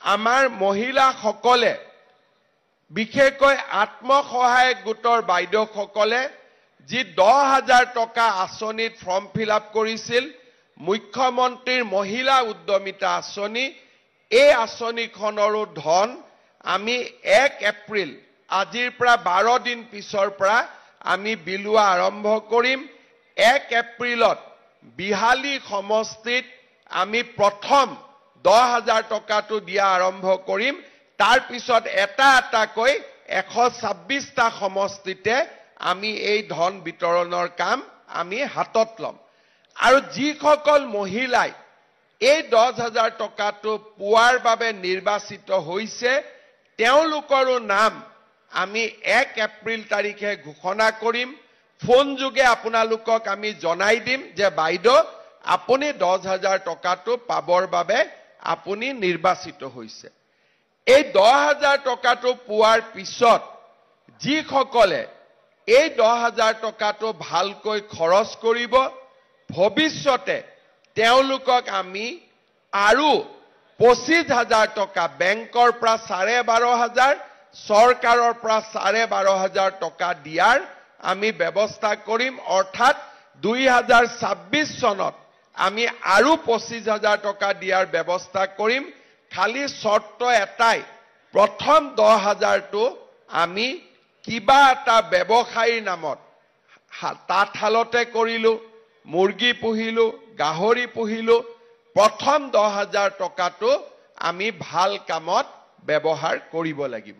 আমাৰ মহিলাসকলে বিশেষকৈ আত্মসহায়ক গোটৰ বাইদেউসকলে যি 10,000 টকা আঁচনিত ফৰ্ম ফিল আপ কৰিছিল মুখ্যমন্ত্ৰীৰ মহিলা উদ্যমিতা আঁচনি এই আঁচনিখনৰো ধন আমি 1 এপ্ৰিল আজিৰ পৰা 12 দিন পিছৰ পৰা আমি বিলোৱা আৰম্ভ কৰিম 1 এপ্ৰিলত বিহালী সমষ্টিত আমি প্ৰথম 10,000 টকাটো দিয়া আৰম্ভ কৰিম তাৰ পিছত এটা এটাকৈ 126টা সমষ্টিতে আমি এই ধন বিতৰণৰ কাম আমি হাতত লম আৰু যিসকল মহিলাই এই 10,000 টকাটো পোৱাৰ বাবে নিৰ্বাচিত হৈছে তেওঁলোকৰো নাম আমি 1 এপ্ৰিল তাৰিখে ঘোষণা কৰিম ফোন যোগে আপোনালোকক আমি জনাই দিম যে বাইদেউ আপুনি 10,000 টকাটো পাবৰ বাবে আপুনি নিৰ্বাচিত হৈছে এই 10,000 টকাটো পোৱাৰ পিছত যিসকলে এই 10,000 টকাটো ভালকৈ খৰচ কৰিব ভৱিষ্যতে তেওঁলোকক আমি আৰু 25,000 টকা বেংকৰ পৰা 12,500 চৰকাৰৰ পৰা 12,500 টকা দিয়াৰ আমি ব্যৱস্থা কৰিম অৰ্থাৎ 2026 চনত আমি আৰু 25,000 টকা দিয়াৰ ব্যৱস্থা কৰিম খালি শৰ্ত এটাই প্ৰথম 10,000টো আমি কিবা এটা ব্যৱসায়ীৰ নামত তাঁতশালতে কৰিলো মুৰ্গী পুহিলো গাহৰি পুহিলো প্ৰথম 10,000 টকাটো আমি ভাল কামত ব্যৱহাৰ কৰিব লাগিব